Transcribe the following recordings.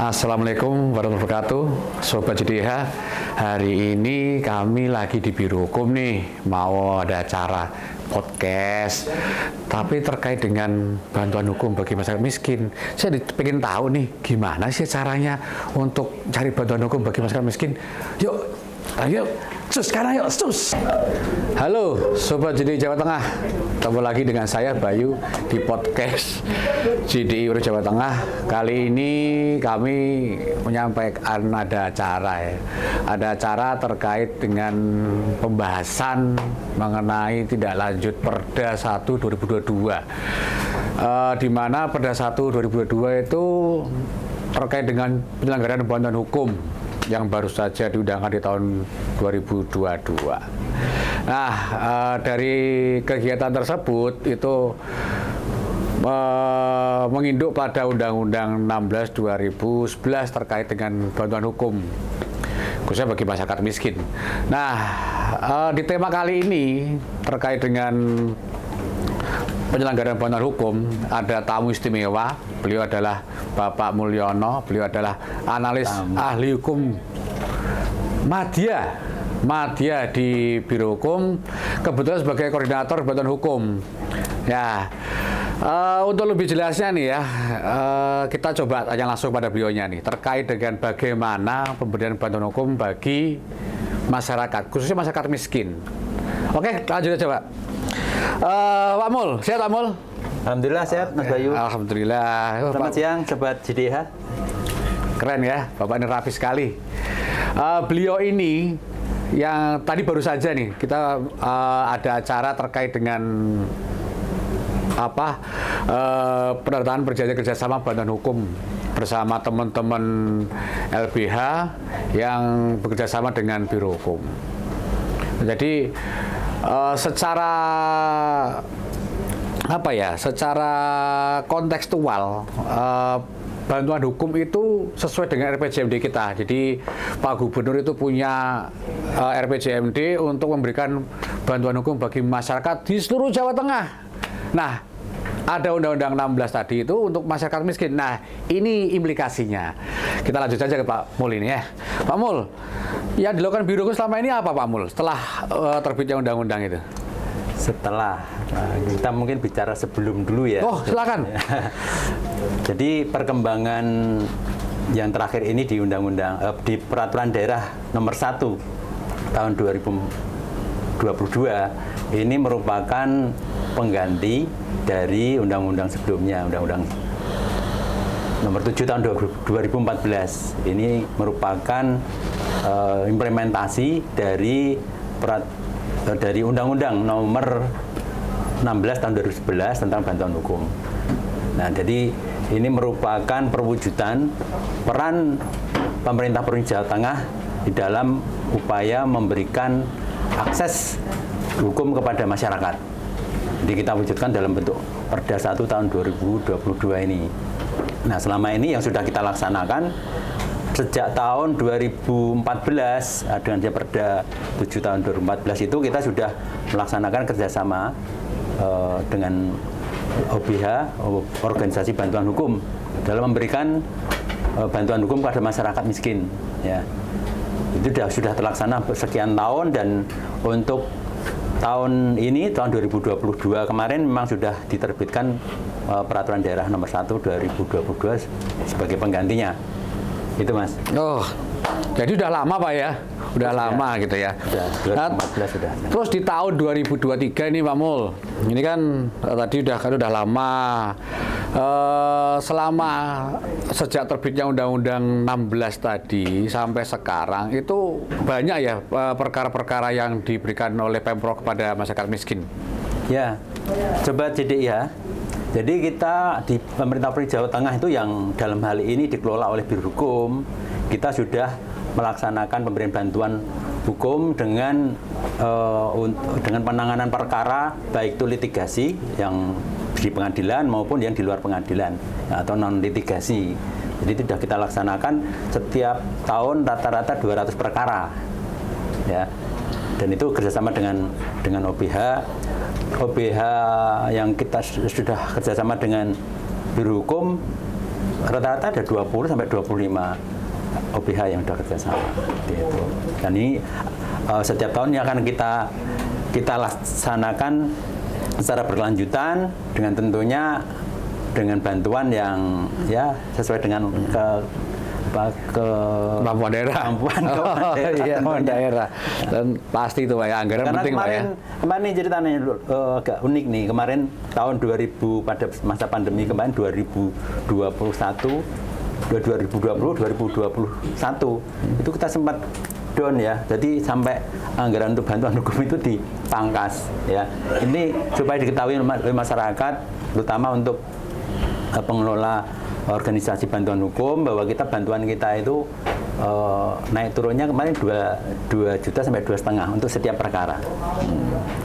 Assalamualaikum warahmatullahi wabarakatuh, Sobat JDH. Hari ini kami lagi di Biro Hukum nih, mau ada acara podcast, tapi terkait dengan bantuan hukum bagi masyarakat miskin. Saya pengen tahu nih, gimana sih caranya untuk cari bantuan hukum bagi masyarakat miskin. Yuk, ayo, sus, sekarang yuk, sus. Halo, Sobat JDI Jawa Tengah. Ketemu lagi dengan saya, Bayu, di podcast JDI Jawa Tengah. Kali ini kami menyampaikan ada acara ya. Ada acara terkait dengan pembahasan mengenai tindak lanjut Perda 1 2022. Di mana Perda 1 2022 itu terkait dengan penyelenggaraan bantuan hukum yang baru saja diundangkan di tahun 2022. Nah, dari kegiatan tersebut itu menginduk pada Undang-Undang 16 2011 terkait dengan bantuan hukum khususnya bagi masyarakat miskin. Nah, di tema kali ini terkait dengan penyelenggaraan bantuan hukum ada tamu istimewa. Beliau adalah Bapak Mulyono. Beliau adalah analis ahli hukum Madya di Biro Hukum, kebetulan sebagai koordinator bantuan hukum. Ya, untuk lebih jelasnya nih ya, kita coba tanya langsung pada beliaunya nih terkait dengan bagaimana pemberian bantuan hukum bagi masyarakat, khususnya masyarakat miskin. Oke, lanjut aja Pak. Pak Mul, sehat Pak Mul? Alhamdulillah sehat Mas Bayu. Alhamdulillah. Selamat siang Sobat JDH. Keren ya, Bapak ini rapi sekali. Beliau ini yang tadi baru saja nih kita ada acara terkait dengan penandatangan perjanjian kerjasama bantuan hukum bersama teman-teman LBH yang bekerjasama dengan Biro Hukum. Jadi secara kontekstual bantuan hukum itu sesuai dengan RPJMD kita. Jadi Pak Gubernur itu punya RPJMD untuk memberikan bantuan hukum bagi masyarakat di seluruh Jawa Tengah. Nah, ada Undang-Undang 16 tadi itu untuk masyarakat miskin. Nah, ini implikasinya. Kita lanjut saja ke Pak Mul ini ya. Pak Mul, yang dilakukan Biro Hukum selama ini apa Pak Mul setelah terbitnya undang-undang itu? Setelah, kita mungkin bicara sebelum dulu ya. Oh, silakan. Jadi perkembangan yang terakhir ini di di Peraturan Daerah Nomor 1 tahun 2022 ini merupakan pengganti dari undang-undang sebelumnya, Undang-Undang Nomor 7 tahun 2014. Ini merupakan implementasi dari Undang-Undang Nomor 16 tahun 2011 tentang bantuan hukum. Nah, jadi ini merupakan perwujudan peran pemerintah Provinsi Jawa Tengah di dalam upaya memberikan akses hukum kepada masyarakat. Jadi kita wujudkan dalam bentuk Perda 1 tahun 2022 ini. Nah, selama ini yang sudah kita laksanakan sejak tahun 2014 dengan Perda 7 tahun 2014 itu kita sudah melaksanakan kerjasama dengan OBH, Organisasi Bantuan Hukum, dalam memberikan bantuan hukum kepada masyarakat miskin. Ya, itu sudah terlaksana sekian tahun, dan untuk tahun ini, tahun 2022 kemarin memang sudah diterbitkan Peraturan Daerah Nomor 1 2022 sebagai penggantinya. Itu Mas. Oh, jadi udah lama Pak ya? Udah lama gitu ya. Sudah, 2014 sudah. Terus di tahun 2023 ini Pak Mul, ini kan tadi udah lama. Selama sejak terbitnya Undang-Undang 16 tadi sampai sekarang itu banyak ya perkara-perkara yang diberikan oleh Pemprov kepada masyarakat miskin. Ya, coba JDI ya. Jadi kita di pemerintah Provinsi Jawa Tengah itu yang dalam hal ini dikelola oleh Biro Hukum, kita sudah melaksanakan pemberian bantuan hukum dengan penanganan perkara baik itu litigasi yang di pengadilan maupun yang di luar pengadilan atau non litigasi. Jadi sudah kita laksanakan setiap tahun rata-rata 200 perkara, ya. Dan itu kerjasama dengan OBH yang kita sudah kerjasama dengan Biro Hukum rata-rata ada 20 sampai 25 OBH yang sudah kerjasama gitu. Dan ini setiap tahunnya akan kita laksanakan secara berkelanjutan dengan tentunya dengan bantuan yang ya sesuai dengan kemampuan daerah. Kemampuan daerah. Dan pasti itu Pak ya, anggaran karena penting Pak ya. Kemarin ini ceritanya agak unik nih. Kemarin tahun 2000 pada masa pandemi kemarin 2021 itu kita sempat down ya. Jadi sampai anggaran untuk bantuan hukum itu dipangkas ya. Ini supaya diketahui oleh masyarakat, terutama untuk pengelola organisasi bantuan hukum, bahwa bantuan kita itu naik turunnya kemarin 2 juta sampai 2,5 untuk setiap perkara.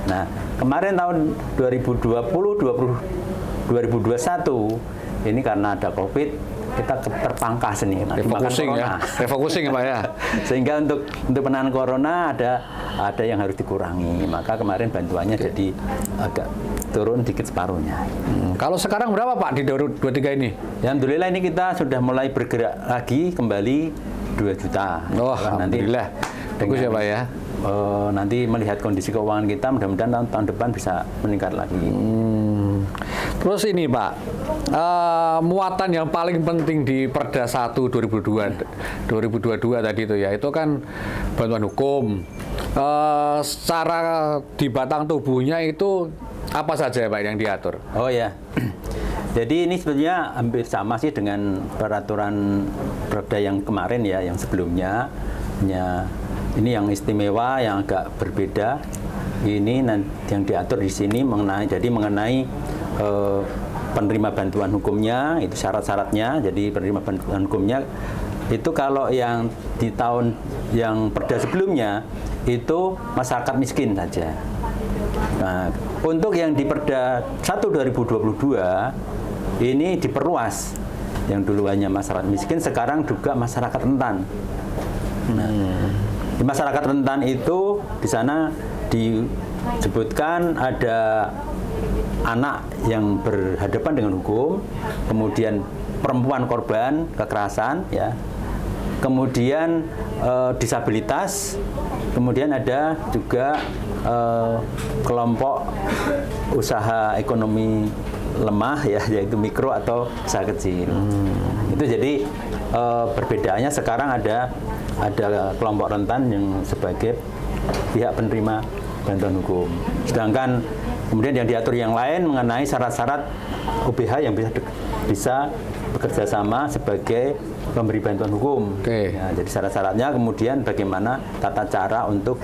Nah, kemarin tahun 2021 ini karena ada COVID kita terpangkas nih, refocusing ya Pak ya. Sehingga untuk penanganan corona ada yang harus dikurangi. Maka kemarin bantuannya jadi agak turun dikit separuhnya. Kalau sekarang berapa Pak di 2023 ini? Ya, alhamdulillah ini kita sudah mulai bergerak lagi kembali 2 juta. Oh, alhamdulillah. Bagus ya Pak ya. Nanti melihat kondisi keuangan kita, mudah-mudahan tahun depan bisa meningkat lagi. Terus ini Pak, muatan yang paling penting di Perda 1 2022 tadi itu ya, itu kan bantuan hukum. Secara di batang tubuhnya itu apa saja Pak yang diatur? Oh ya, jadi ini sebenarnya hampir sama sih dengan peraturan Perda yang kemarin ya, yang sebelumnya. Ini yang istimewa, yang agak berbeda. Ini yang diatur di sini mengenai penerima bantuan hukumnya, itu syarat-syaratnya. Jadi penerima bantuan hukumnya itu kalau yang di tahun yang Perda sebelumnya itu masyarakat miskin saja. Nah, untuk yang di Perda 1 2022 ini diperluas. Yang dulu hanya masyarakat miskin, sekarang juga masyarakat rentan. Nah, di masyarakat rentan itu di sana disebutkan ada anak yang berhadapan dengan hukum, kemudian perempuan korban kekerasan, ya, kemudian disabilitas, kemudian ada juga kelompok usaha ekonomi lemah, ya, yaitu mikro atau usaha kecil. Itu jadi perbedaannya sekarang ada kelompok rentan yang sebagai pihak penerima bantuan hukum. Sedangkan kemudian yang diatur yang lain mengenai syarat-syarat OBH yang bisa bekerja sama sebagai pemberi bantuan hukum. Ya, jadi syarat-syaratnya kemudian bagaimana tata cara untuk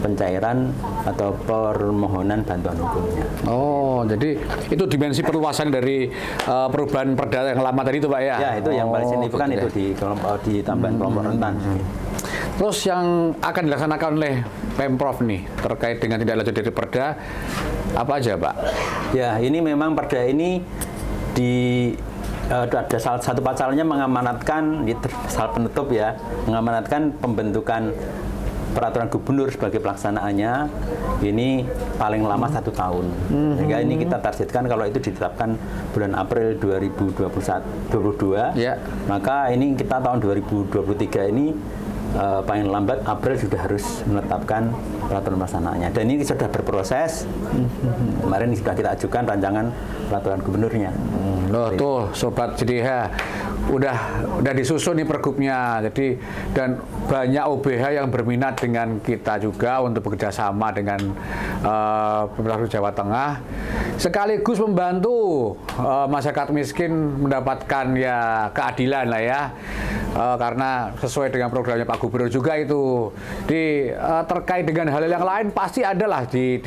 pencairan atau permohonan bantuan hukumnya. Oh, jadi itu dimensi perluasan dari perubahan Perda yang lama tadi itu Pak ya? Ya, itu yang paling signifikan itu di tambahan kelompok rentan. Terus yang akan dilaksanakan oleh Pemprov nih terkait dengan tindak lanjut dari Perda apa aja Pak? Ya, ini memang Perda ini ada salah satu pasalnya mengamanatkan, di pasal penutup ya, mengamanatkan pembentukan peraturan gubernur sebagai pelaksanaannya ini paling lama 1 tahun. Sehingga ini kita targetkan kalau itu ditetapkan bulan April 2022, ya, maka ini kita tahun 2023 ini paling lambat April sudah harus menetapkan peraturan pelaksanaannya. Dan ini sudah berproses. Kemarin sudah kita ajukan rancangan peraturan gubernurnya. Loh tuh Sobat JDH udah disusun nih pergubnya. Jadi dan banyak OBH yang berminat dengan kita juga untuk bekerja sama dengan Pemerintah Jawa Tengah sekaligus membantu masyarakat miskin mendapatkan ya keadilan lah ya. Karena sesuai dengan programnya Pak Gubernur juga itu terkait dengan hal yang lain pasti ada lah di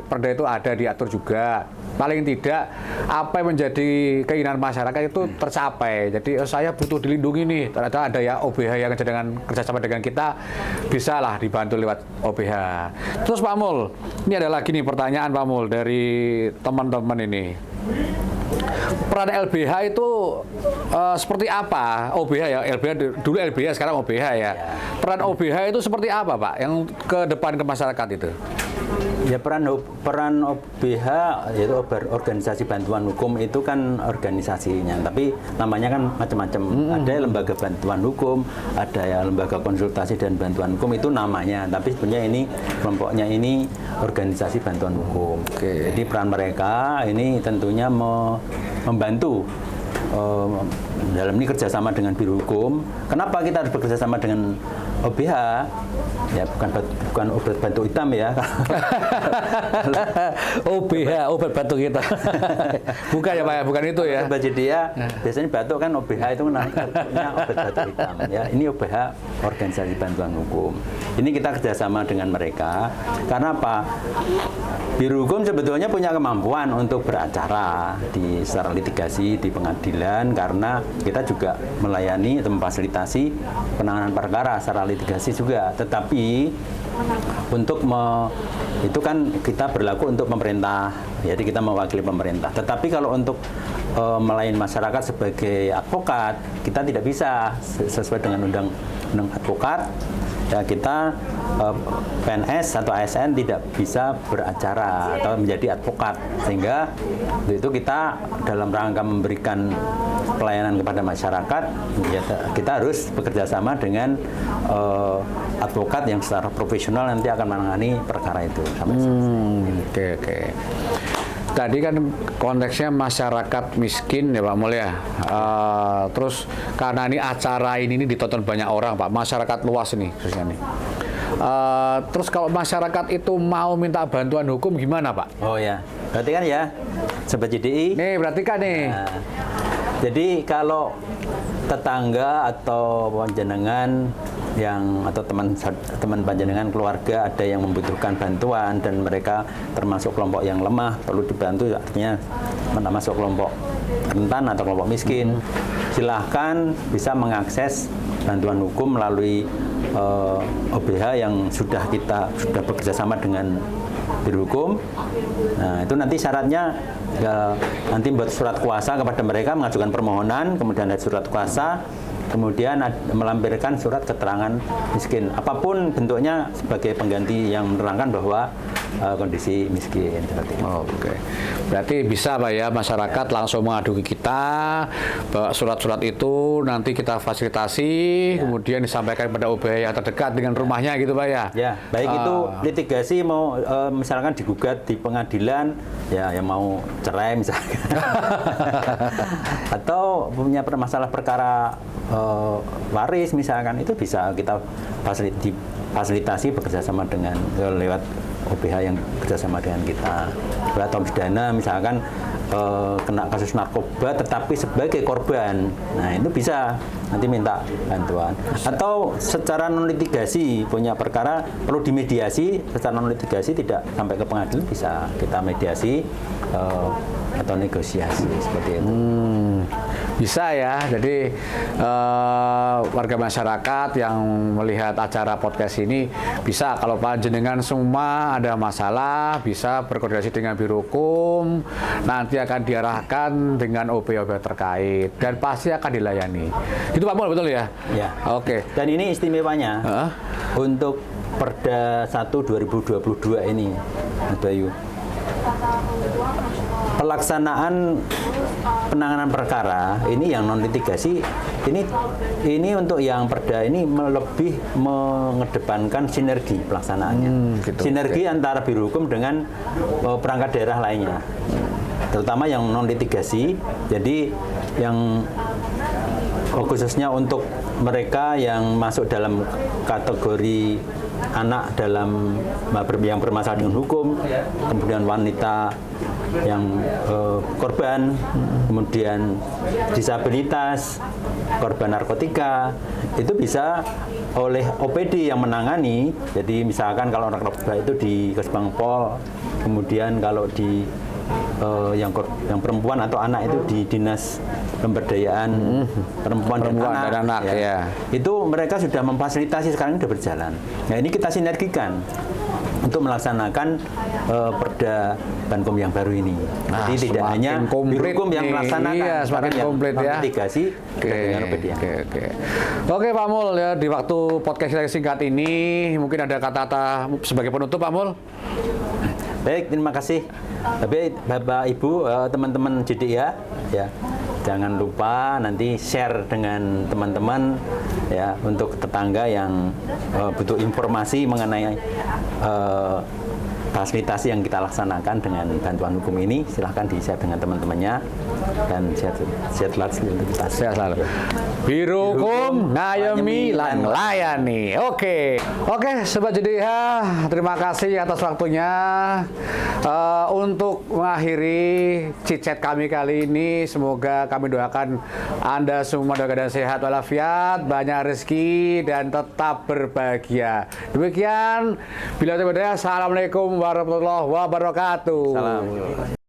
Perda itu ada diatur juga. Paling tidak apa yang menjadi keinginan masyarakat itu tercapai. Jadi saya butuh dilindungi nih. Ternyata ada ya OBH yang kerjasama dengan kita bisa lah dibantu lewat OBH. Terus Pak Mul, ini ada lagi nih pertanyaan Pak Mul dari teman-teman ini. Peran LBH itu seperti apa? OBH ya, LBH dulu LBH sekarang OBH ya. Peran OBH itu seperti apa Pak? Yang ke depan ke masyarakat itu? Ya peran OBH yaitu organisasi bantuan hukum itu kan organisasinya, tapi namanya kan macam-macam. Ada lembaga bantuan hukum, ada ya lembaga konsultasi dan bantuan hukum itu namanya, tapi sebenarnya ini kelompoknya ini organisasi bantuan hukum. Jadi peran mereka ini tentunya membantu dalam ini kerjasama dengan Biro Hukum. Kenapa kita harus bekerjasama dengan OBH? Ya bukan obat batuk hitam ya. OBH, obat batuk kita. Bukan ya Pak ya, bukan itu ya. Jadi ya biasanya batuk kan OBH itu artinya obat batuk hitam. Ya ini OBH organisasi bantuan hukum. Ini kita kerjasama dengan mereka. Karena apa? Biro Hukum sebetulnya punya kemampuan untuk beracara di secara litigasi di pengadilan, karena kita juga melayani atau memfasilitasi penanganan perkara secara litigasi juga. Tetapi untuk itu kan kita berlaku untuk pemerintah, jadi kita mewakili pemerintah. Tetapi kalau untuk melayani masyarakat sebagai advokat, kita tidak bisa sesuai dengan undang-undang advokat. Ya kita PNS atau ASN tidak bisa beracara atau menjadi advokat, sehingga itu kita dalam rangka memberikan pelayanan kepada masyarakat, ya, kita harus bekerja sama dengan advokat yang secara profesional nanti akan menangani perkara itu sampai selesai. Oke. Tadi kan konteksnya masyarakat miskin ya Pak Mul ya. Terus karena ini acara ini ditonton banyak orang Pak, masyarakat luas ini khususnya nih. Terus kalau masyarakat itu mau minta bantuan hukum gimana Pak? Oh ya, berarti kan ya, Sobat JDI. Nih berarti kan nih. Nah, jadi kalau tetangga atau panjenengan atau teman panjenengan keluarga ada yang membutuhkan bantuan dan mereka termasuk kelompok yang lemah perlu dibantu, artinya masuk kelompok rentan atau kelompok miskin, silahkan bisa mengakses bantuan hukum melalui OBH yang sudah bekerja sama dengan Biro Hukum. Nah itu nanti syaratnya ya, nanti buat surat kuasa kepada mereka, mengajukan permohonan, kemudian ada surat kuasa, kemudian melampirkan surat keterangan miskin, apapun bentuknya sebagai pengganti yang menerangkan bahwa kondisi miskin. Oke. Berarti bisa Pak ya, masyarakat langsung mengaduki kita, bawa surat-surat itu nanti kita fasilitasi, kemudian disampaikan pada OBH yang terdekat dengan rumahnya gitu Pak ya. Ya, baik itu litigasi mau misalkan digugat di pengadilan, ya yang mau cerai misalkan, atau punya masalah perkara waris misalkan, itu bisa kita fasilitasi bekerjasama dengan lewat OBH yang kerjasama dengan kita. Atau pidana misalkan kena kasus narkoba tetapi sebagai korban, nah itu bisa nanti minta bantuan. Atau secara non litigasi punya perkara perlu dimediasi, secara non litigasi tidak sampai ke pengadilan, bisa kita mediasi atau negosiasi seperti itu. Bisa ya, jadi warga masyarakat yang melihat acara podcast ini bisa, kalau panjenengan semua ada masalah bisa berkoordinasi dengan Biro Hukum, nanti akan diarahkan dengan OB-OB terkait dan pasti akan dilayani. Itu Pak Mul, betul ya? Ya. Oke. Dan ini istimewanya untuk Perda 1 2022 ini, Mas Bayu. Pelaksanaan penanganan perkara ini yang non litigasi ini untuk yang perda ini lebih mengedepankan sinergi pelaksanaannya, gitu, sinergi antara Biro Hukum dengan perangkat daerah lainnya, terutama yang non litigasi. Jadi yang khususnya untuk mereka yang masuk dalam kategori anak dalam yang bermasalah dengan hukum, kemudian wanita yang korban, kemudian disabilitas, korban narkotika, itu bisa oleh OPD yang menangani. Jadi misalkan kalau narkoba itu di Kesbang Pol, kemudian kalau di yang perempuan atau anak itu di Dinas Pemberdayaan Perempuan dan Anak, ya. Itu mereka sudah memfasilitasi, sekarang sudah berjalan. Nah ini kita sinergikan untuk melaksanakan Perda Bankom yang baru ini. Nah, jadi tidak hanya Biro Hukum yang melaksanakan, iya, semakin komplit ya. Mitigasi dengan OPD. Oke Pak Mul, ya di waktu podcast kita singkat ini mungkin ada kata-kata sebagai penutup Pak Mul. Baik, terima kasih. Tapi Bapak Ibu, teman-teman JDIH, ya, jangan lupa nanti share dengan teman-teman ya untuk tetangga yang butuh informasi mengenai fasilitasi yang kita laksanakan dengan bantuan hukum ini. Silahkan di-share dengan teman-temannya dan sehat selalu untuk kita. Sehat selalu. Biro Hukum ngayomi lan layani. Oke, Sobat JDIH, terima kasih atas waktunya. Untuk mengakhiri chit-chat kami kali ini, semoga kami doakan Anda semua dalam keadaan sehat walafiat, banyak rezeki dan tetap berbahagia. Demikian, bila tidak, assalamualaikum warahmatullahi wabarakatuh. Salam.